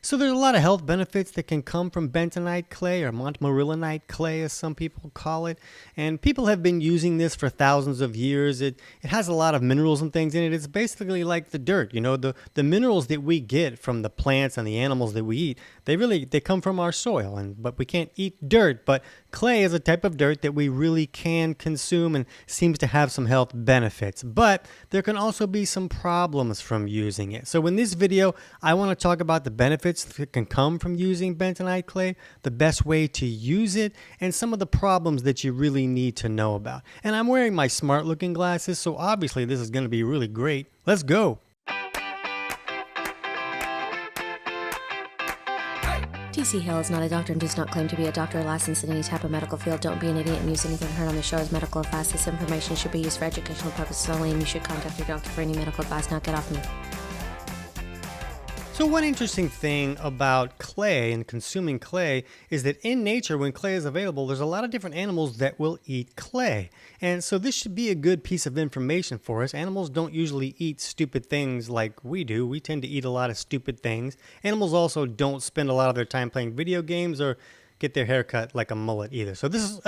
So there's a lot of health benefits that can come from bentonite clay, or Montmorillonite clay as some people call it. And people have been using this for thousands of years. It has a lot of minerals and things in it. It's basically like the dirt. You know, the minerals that we get from the plants and the animals that we eat, they come from our soil. But we can't eat dirt. But clay is a type of dirt that we really can consume and seems to have some health benefits. But there can also be some problems from using it. So in this video, I want to talk about the benefits that can come from using bentonite clay, the best way to use it, and some of the problems that you really need to know about. And I'm wearing my smart looking glasses, so obviously this is going to be really great. Let's go. TC Hale is not a doctor and does not claim to be a doctor or licensed in any type of medical field. Don't be an idiot and use anything heard on the show as medical advice. This information should be used for educational purposes only, and you should contact your doctor for any medical advice. Now get off me. So one interesting thing about clay and consuming clay is that in nature, when clay is available, there's a lot of different animals that will eat clay. And so this should be a good piece of information for us. Animals don't usually eat stupid things like we do. We tend to eat a lot of stupid things. Animals also don't spend a lot of their time playing video games or get their hair cut like a mullet either. So this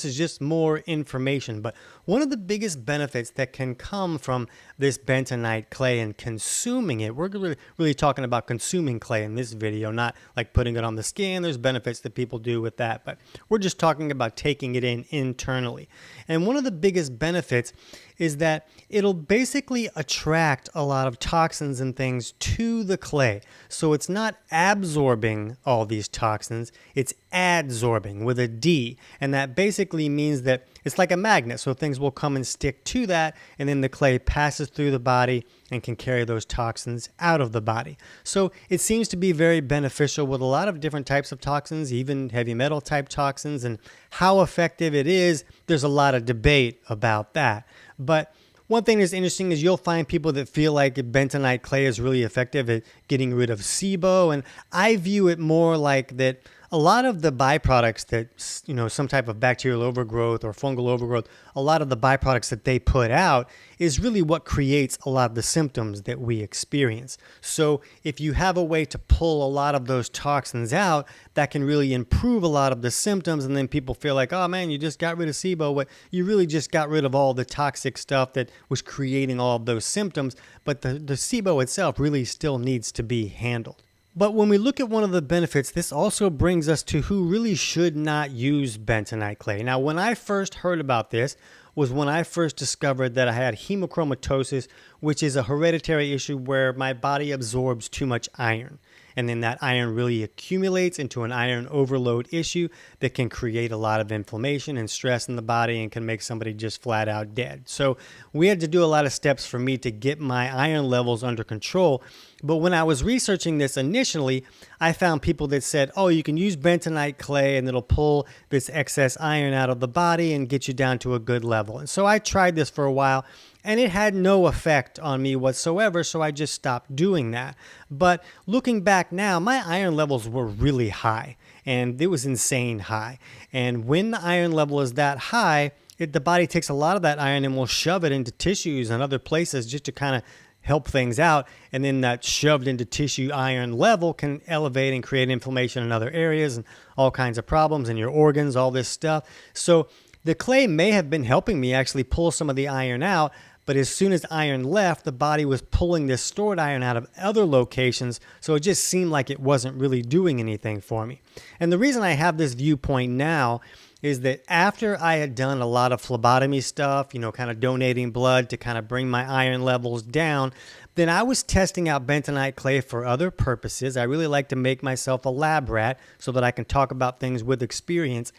is just more information. But one of the biggest benefits that can come from this bentonite clay and consuming it, we're really talking about consuming clay in this video, not like putting it on the skin. There's benefits that people do with that, but we're just talking about taking it in internally. And one of the biggest benefits is that it'll basically attract a lot of toxins and things to the clay. So it's not absorbing all these toxins, it's adsorbing with a D. And that basically means that it's like a magnet, so things will come and stick to that, and then the clay passes through the body and can carry those toxins out of the body. So it seems to be very beneficial with a lot of different types of toxins, even heavy metal type toxins, and how effective it is, there's a lot of debate about that. But one thing that's interesting is you'll find people that feel like bentonite clay is really effective at getting rid of SIBO, and I view it more like that a lot of the byproducts that, you know, some type of bacterial overgrowth or fungal overgrowth, a lot of the byproducts that they put out is really what creates a lot of the symptoms that we experience. So if you have a way to pull a lot of those toxins out, that can really improve a lot of the symptoms, and then people feel like, oh man, you just got rid of SIBO, but you really just got rid of all the toxic stuff that was creating all of those symptoms, but the SIBO itself really still needs to be handled. But when we look at one of the benefits, this also brings us to who really should not use bentonite clay. Now, when I first heard about this was when I first discovered that I had hemochromatosis, which is a hereditary issue where my body absorbs too much iron. And then that iron really accumulates into an iron overload issue that can create a lot of inflammation and stress in the body and can make somebody just flat out dead. So we had to do a lot of steps for me to get my iron levels under control. But when I was researching this initially, I found people that said, oh, you can use bentonite clay and it'll pull this excess iron out of the body and get you down to a good level. And so I tried this for a while, and it had no effect on me whatsoever, so I just stopped doing that. But looking back now, my iron levels were really high, and it was insane high. And when the iron level is that high, the body takes a lot of that iron and will shove it into tissues and other places just to kind of help things out, and then that shoved into tissue iron level can elevate and create inflammation in other areas and all kinds of problems in your organs, all this stuff. So the clay may have been helping me actually pull some of the iron out, but as soon as iron left, the body was pulling this stored iron out of other locations, so it just seemed like it wasn't really doing anything for me. And the reason I have this viewpoint now is that after I had done a lot of phlebotomy stuff, you know, kind of donating blood to kind of bring my iron levels down, then I was testing out bentonite clay for other purposes. I really like to make myself a lab rat so that I can talk about things with experience.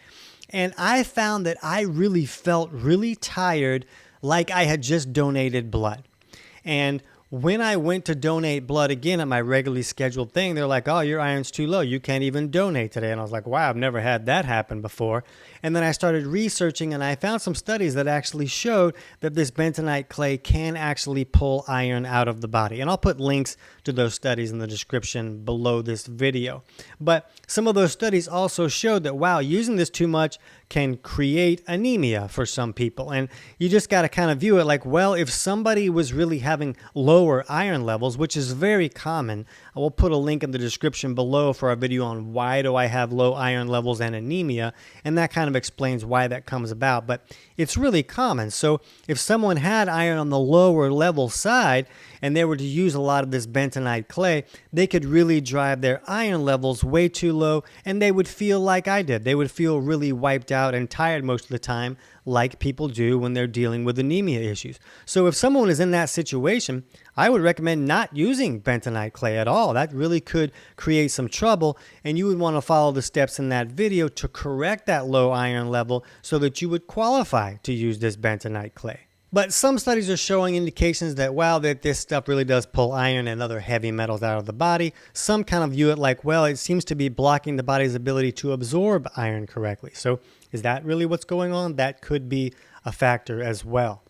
And I found that I really felt really tired, like I had just donated blood. And when I went to donate blood again at my regularly scheduled thing, they're like, oh, your iron's too low. You can't even donate today. And I was like, wow, I've never had that happen before. And then I started researching, and I found some studies that actually showed that this bentonite clay can actually pull iron out of the body. And I'll put links to those studies in the description below this video. But some of those studies also showed that, wow, using this too much can create anemia for some people. And you just got to kind of view it like, well, if somebody was really having low lower iron levels, which is very common. I will put a link in the description below for our video on why do I have low iron levels and anemia, and that kind of explains why that comes about. But it's really common. So if someone had iron on the lower level side and they were to use a lot of this bentonite clay, they could really drive their iron levels way too low, and they would feel like I did. They would feel really wiped out and tired most of the time, like people do when they're dealing with anemia issues. So if someone is in that situation, I would recommend not using bentonite clay at all. That really could create some trouble, and you would want to follow the steps in that video to correct that low iron level so that you would qualify to use this bentonite clay. But some studies are showing indications that, wow, that this stuff really does pull iron and other heavy metals out of the body. Some kind of view it like, well, it seems to be blocking the body's ability to absorb iron correctly. So is that really what's going on? That could be a factor as well.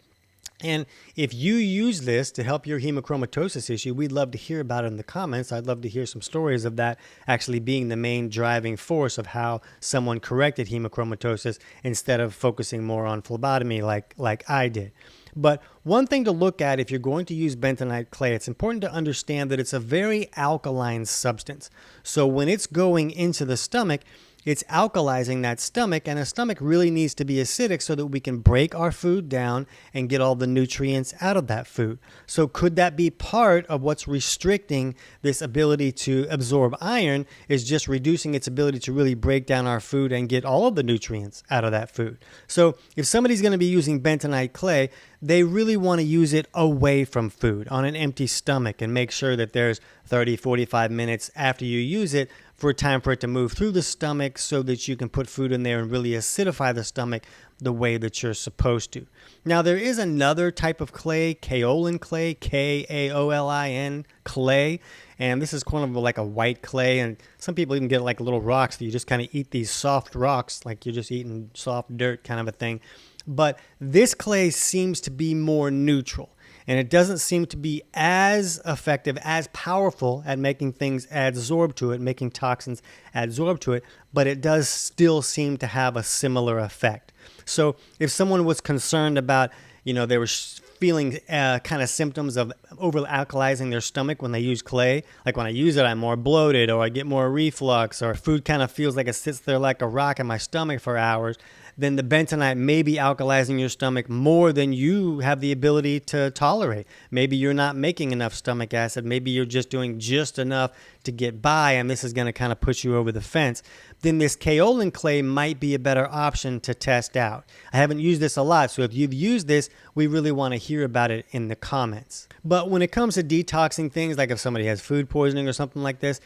And if you use this to help your hemochromatosis issue, we'd love to hear about it in the comments. I'd love to hear some stories of that actually being the main driving force of how someone corrected hemochromatosis instead of focusing more on phlebotomy like I did. But one thing to look at if you're going to use bentonite clay, it's important to understand that it's a very alkaline substance. So when it's going into the stomach, it's alkalizing that stomach, and a stomach really needs to be acidic so that we can break our food down and get all the nutrients out of that food. So could that be part of what's restricting this ability to absorb iron, is just reducing its ability to really break down our food and get all of the nutrients out of that food? So if somebody's going to be using bentonite clay, they really want to use it away from food on an empty stomach and make sure that there's 30-45 minutes after you use it for time for it to move through the stomach so that you can put food in there and really acidify the stomach the way that you're supposed to. Now, there is another type of clay, kaolin clay, Kaolin clay, and this is kind of like a white clay, and some people even get like little rocks that you just kind of eat, these soft rocks, like you're just eating soft dirt kind of a thing. But this clay seems to be more neutral, and it doesn't seem to be as effective, as powerful at making things adsorb to it, making toxins adsorb to it, but it does still seem to have a similar effect. So if someone was concerned about, they were feeling kind of symptoms of over-alkalizing their stomach when they use clay, like when I use it, I'm more bloated, or I get more reflux, or food kind of feels like it sits there like a rock in my stomach for hours, then the bentonite may be alkalizing your stomach more than you have the ability to tolerate. Maybe you're not making enough stomach acid. Maybe you're just doing just enough to get by, and this is going to kind of push you over the fence. Then this kaolin clay might be a better option to test out. I haven't used this a lot, so if you've used this, we really want to hear about it in the comments. But when it comes to detoxing things, like if somebody has food poisoning or something like this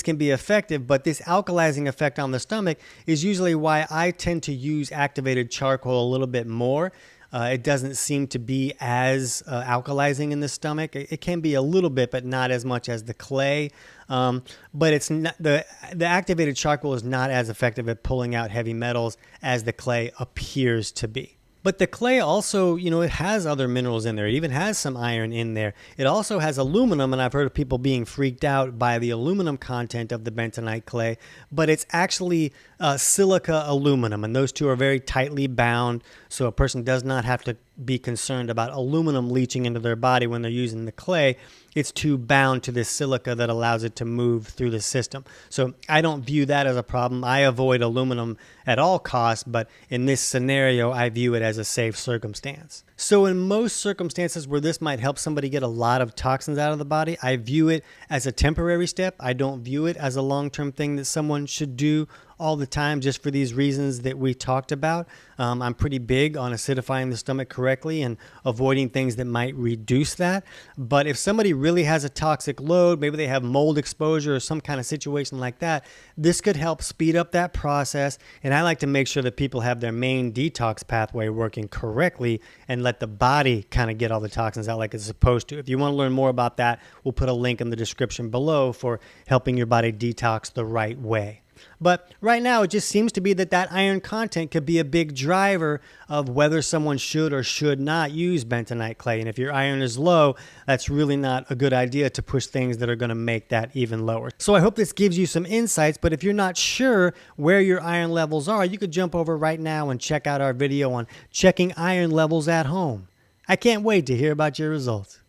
can be effective, but this alkalizing effect on the stomach is usually why I tend to use activated charcoal a little bit more. It doesn't seem to be as alkalizing in the stomach. It can be a little bit, but not as much as the clay. But it's not, the activated charcoal is not as effective at pulling out heavy metals as the clay appears to be. But the clay also, it has other minerals in there. It even has some iron in there. It also has aluminum, and I've heard of people being freaked out by the aluminum content of the bentonite clay, but it's actually silica aluminum, and those two are very tightly bound, so a person does not have to be concerned about aluminum leaching into their body when they're using the clay. It's too bound to this silica that allows it to move through the system. So I don't view that as a problem. I avoid aluminum at all costs, but in this scenario, I view it as a safe circumstance. So in most circumstances where this might help somebody get a lot of toxins out of the body, I view it as a temporary step. I don't view it as a long-term thing that someone should do all the time just for these reasons that we talked about. I'm pretty big on acidifying the stomach correctly and avoiding things that might reduce that. But if somebody really has a toxic load, maybe they have mold exposure or some kind of situation like that, this could help speed up that process. And I like to make sure that people have their main detox pathway working correctly and let the body kind of get all the toxins out like it's supposed to. If you want to learn more about that, we'll put a link in the description below for helping your body detox the right way. But right now, it just seems to be that iron content could be a big driver of whether someone should or should not use bentonite clay. And if your iron is low, that's really not a good idea to push things that are going to make that even lower. So I hope this gives you some insights, but if you're not sure where your iron levels are, you could jump over right now and check out our video on checking iron levels at home. I can't wait to hear about your results.